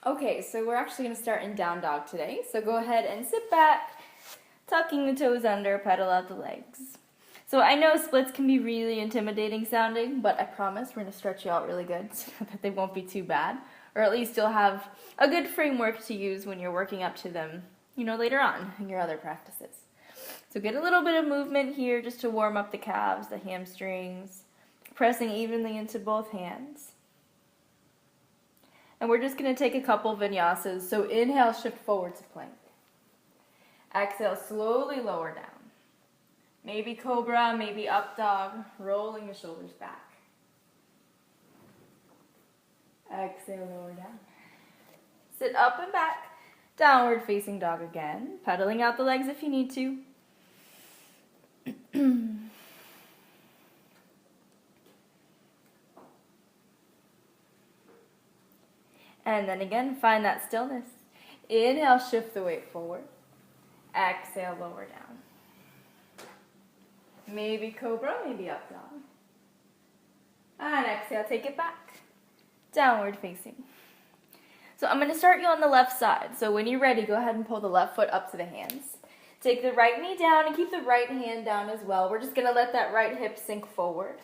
Okay, so we're actually going to start in down dog today. So go ahead and sit back, tucking the toes under, pedal out the legs. So I know splits can be really intimidating sounding, but I promise we're going to stretch you out really good so that they won't be too bad. Or at least you'll have a good framework to use when you're working up to them, later on in your other practices. So get a little bit of movement here just to warm up the calves, the hamstrings, pressing evenly into both hands. And we're just going to take a couple vinyasas. So inhale, shift forward to plank. Exhale, slowly lower down. Maybe cobra, maybe up dog, rolling the shoulders back. Exhale, lower down. Sit up and back, downward facing dog again, pedaling out the legs if you need to. And then again, find that stillness. Inhale, shift the weight forward. Exhale, lower down. Maybe cobra, maybe up dog. And exhale, take it back. Downward facing. So I'm going to start you on the left side. So when you're ready, go ahead and pull the left foot up to the hands. Take the right knee down and keep the right hand down as well. We're just going to let that right hip sink forward.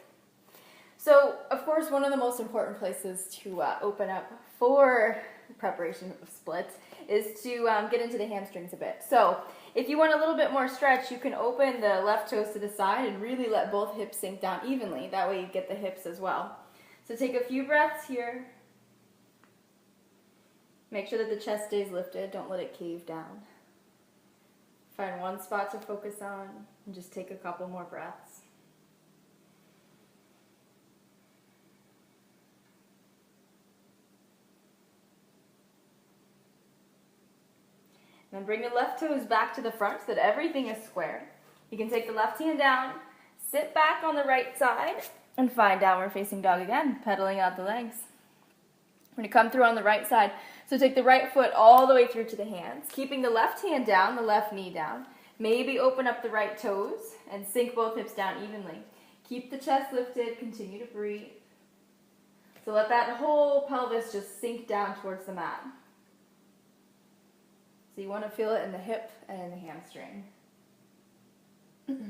So, of course, one of the most important places to open up for preparation of splits is to get into the hamstrings a bit. So, if you want a little bit more stretch, you can open the left toes to the side and really let both hips sink down evenly. That way you get the hips as well. So take a few breaths here. Make sure that the chest stays lifted. Don't let it cave down. Find one spot to focus on and just take a couple more breaths. Then bring the left toes back to the front so that everything is square. You can take the left hand down, sit back on the right side, and find downward facing dog again, pedaling out the legs. We're going to come through on the right side. So take the right foot all the way through to the hands, keeping the left hand down, the left knee down. Maybe open up the right toes and sink both hips down evenly. Keep the chest lifted, continue to breathe. So let that whole pelvis just sink down towards the mat. So you want to feel it in the hip and in the hamstring. And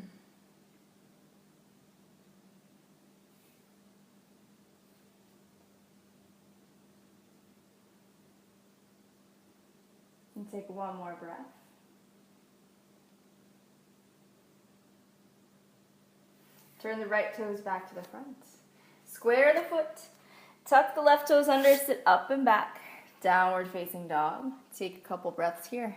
take one more breath. Turn the right toes back to the front. Square the foot. Tuck the left toes under, sit up and back. Downward facing dog. Take a couple breaths here.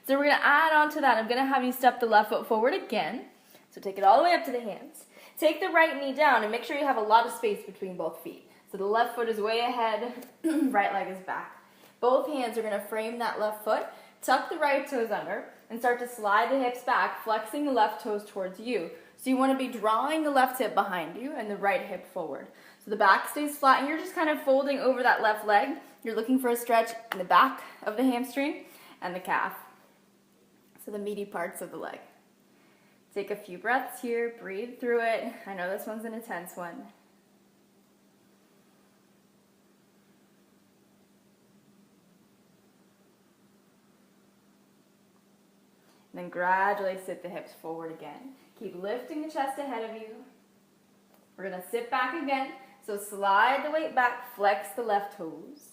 So we're going to add on to that. I'm going to have you step the left foot forward again. So take it all the way up to the hands. Take the right knee down and make sure you have a lot of space between both feet. So the left foot is way ahead, right leg is back. Both hands are going to frame that left foot. Tuck the right toes under and start to slide the hips back, flexing the left toes towards you. So you want to be drawing the left hip behind you and the right hip forward. So the back stays flat and you're just kind of folding over that left leg. You're looking for a stretch in the back of the hamstring and the calf. So the meaty parts of the leg. Take a few breaths here, breathe through it. I know this one's an intense one. And then gradually sit the hips forward again. Keep lifting the chest ahead of you. We're going to sit back again. So slide the weight back, flex the left toes.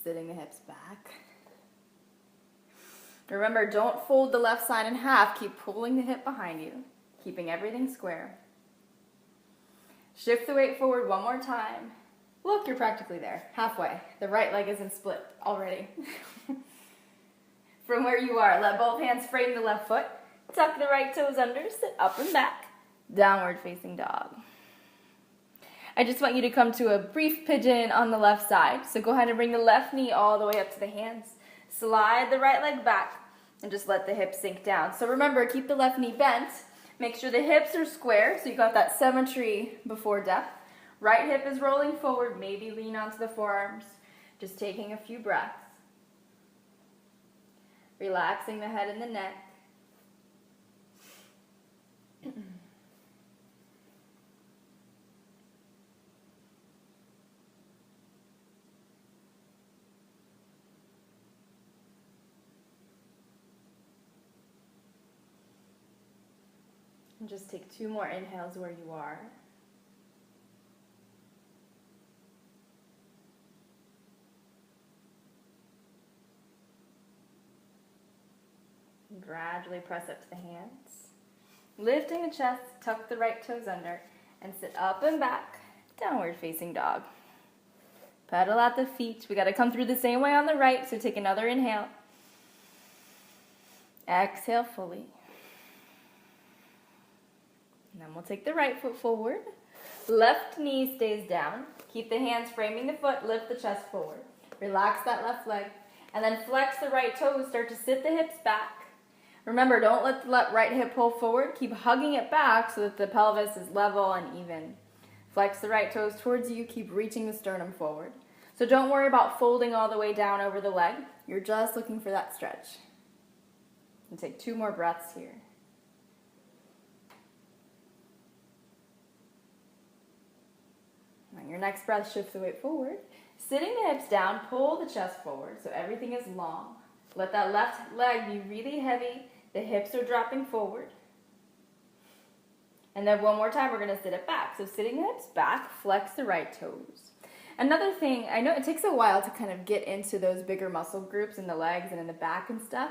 Sitting the hips back. Remember, don't fold the left side in half. Keep pulling the hip behind you, keeping everything square. Shift the weight forward one more time. Look, you're practically there, halfway. The right leg isn't split already. From where you are, let both hands frame the left foot. Tuck the right toes under, sit up and back. Downward facing dog. I just want you to come to a brief pigeon on the left side. So go ahead and bring the left knee all the way up to the hands. Slide the right leg back and just let the hips sink down. So remember, keep the left knee bent. Make sure the hips are square so you got that symmetry before depth. Right hip is rolling forward. Maybe lean onto the forearms. Just taking a few breaths. Relaxing the head and the neck. And just take 2 more inhales where you are. Gradually press up to the hands. Lifting the chest, tuck the right toes under, and sit up and back, downward facing dog. Pedal out the feet. We got to come through the same way on the right, so take another inhale. Exhale fully. And then we'll take the right foot forward. Left knee stays down. Keep the hands framing the foot, lift the chest forward. Relax that left leg, and then flex the right toes, start to sit the hips back. Remember, don't let the right hip pull forward. Keep hugging it back so that the pelvis is level and even. Flex the right toes towards you. Keep reaching the sternum forward. So don't worry about folding all the way down over the leg. You're just looking for that stretch. And take 2 more breaths here. On your next breath, shift the weight forward. Sitting the hips down, pull the chest forward so everything is long. Let that left leg be really heavy. The hips are dropping forward. And then one more time, we're going to sit it back. So sitting the hips back, flex the right toes. Another thing, I know it takes a while to kind of get into those bigger muscle groups in the legs and in the back and stuff.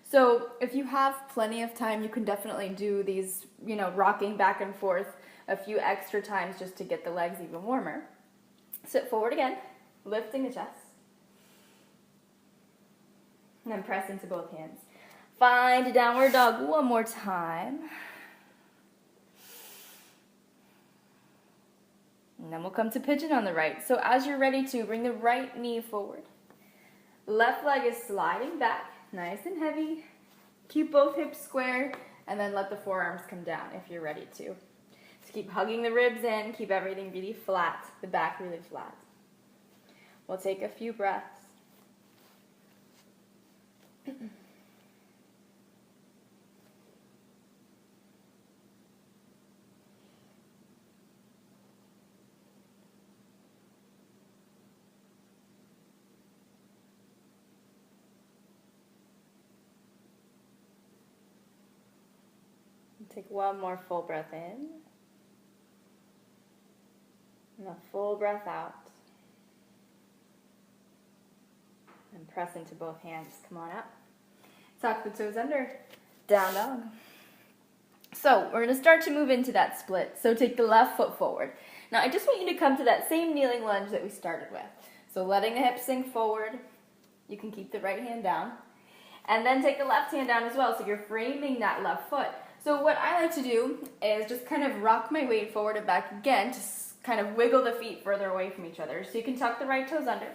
So if you have plenty of time, you can definitely do these, rocking back and forth a few extra times just to get the legs even warmer. Sit forward again, lifting the chest. And then press into both hands. Find a downward dog one more time. And then we'll come to pigeon on the right. So as you're ready to, bring the right knee forward. Left leg is sliding back, nice and heavy. Keep both hips square, and then let the forearms come down if you're ready to. So keep hugging the ribs in, keep everything really flat, the back really flat. We'll take a few breaths. Take one more full breath in. And a full breath out. And press into both hands. Come on up. Tuck the toes under. Down dog. So we're going to start to move into that split. So take the left foot forward. Now I just want you to come to that same kneeling lunge that we started with. So letting the hips sink forward. You can keep the right hand down. And then take the left hand down as well. So you're framing that left foot. So what I like to do is just kind of rock my weight forward and back again to kind of wiggle the feet further away from each other. So you can tuck the right toes under,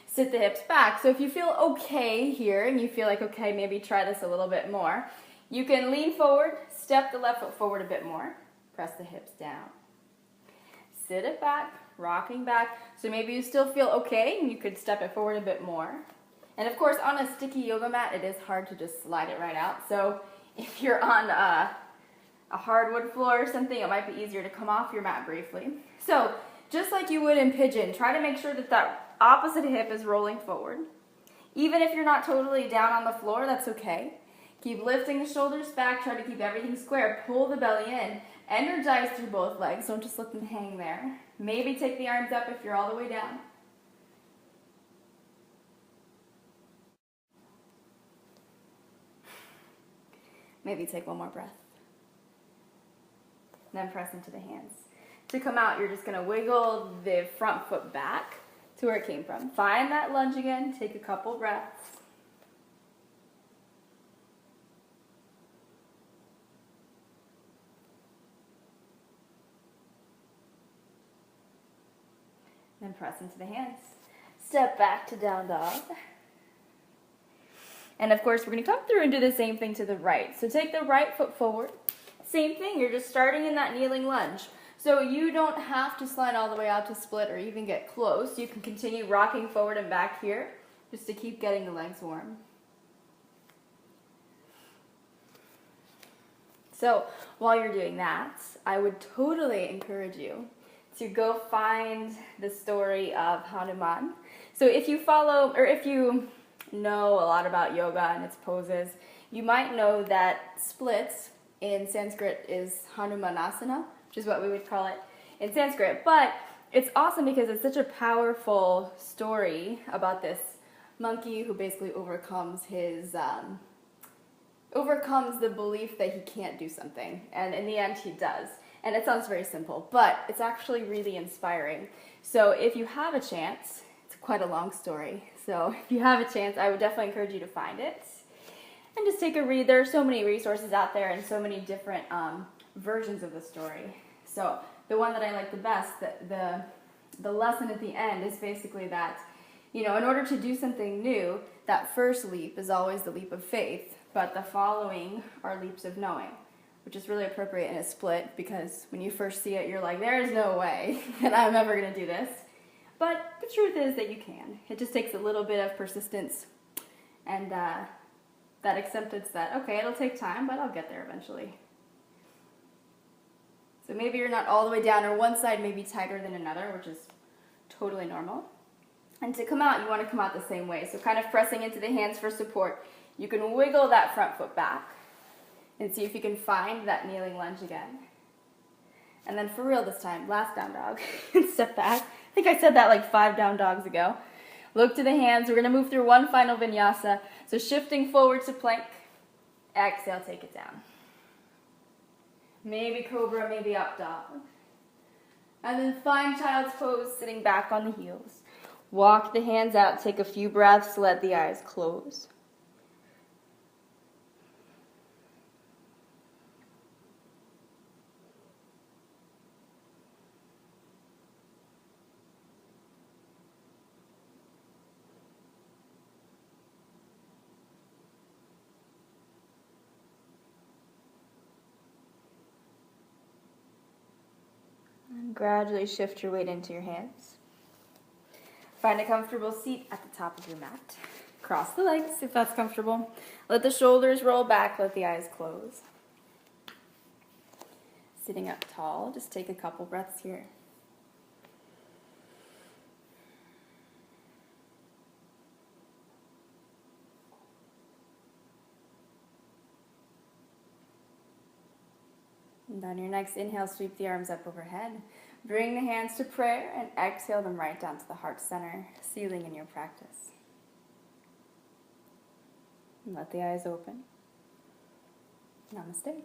sit the hips back. So if you feel okay here and you feel like, okay, maybe try this a little bit more, you can lean forward, step the left foot forward a bit more, press the hips down. Sit it back, rocking back. So maybe you still feel okay and you could step it forward a bit more. And of course, on a sticky yoga mat, it is hard to just slide it right out. So if you're on a hardwood floor or something, it might be easier to come off your mat briefly. So just like you would in pigeon, try to make sure that that opposite hip is rolling forward. Even if you're not totally down on the floor, that's okay. Keep lifting the shoulders back, try to keep everything square, pull the belly in, energize through both legs, don't just let them hang there. Maybe take the arms up if you're all the way down. Maybe take one more breath. Then press into the hands. To come out, you're just going to wiggle the front foot back to where it came from. Find that lunge again. Take a couple breaths. Then press into the hands. Step back to down dog. And of course, we're going to come through and do the same thing to the right. So take the right foot forward. Same thing, you're just starting in that kneeling lunge. So you don't have to slide all the way out to split or even get close. You can continue rocking forward and back here just to keep getting the legs warm. So while you're doing that, I would totally encourage you to go find the story of Hanuman. So if you follow, or if you know a lot about yoga and its poses, you might know that splits in Sanskrit is Hanumanasana, which is what we would call it in Sanskrit. But it's awesome because it's such a powerful story about this monkey who basically overcomes the belief that he can't do something, and in the end he does. And it sounds very simple, but it's actually really inspiring. So if you have a chance, it's quite a long story, so if you have a chance, I would definitely encourage you to find it and just take a read. There are so many resources out there and so many different versions of the story. So the one that I like the best, the lesson at the end is basically that, you know, in order to do something new, that first leap is always the leap of faith, but the following are leaps of knowing, which is really appropriate in a split because when you first see it, you're like, there is no way that I'm ever going to do this. But the truth is that you can. It just takes a little bit of persistence and that acceptance that, okay, it'll take time, but I'll get there eventually. So maybe you're not all the way down, or one side may be tighter than another, which is totally normal. And to come out, you want to come out the same way. So kind of pressing into the hands for support. You can wiggle that front foot back and see if you can find that kneeling lunge again. And then for real this time, last down dog. Step back. I think I said that like 5 down dogs ago. Look to the hands. We're going to move through one final vinyasa. So shifting forward to plank. Exhale, take it down. Maybe cobra, maybe up dog. And then find child's pose, sitting back on the heels. Walk the hands out, take a few breaths, let the eyes close. And gradually shift your weight into your hands. Find a comfortable seat at the top of your mat. Cross the legs if that's comfortable. Let the shoulders roll back, let the eyes close. Sitting up tall, just take a couple breaths here. And on your next inhale, sweep the arms up overhead. Bring the hands to prayer and exhale them right down to the heart center, sealing in your practice. And let the eyes open. Namaste.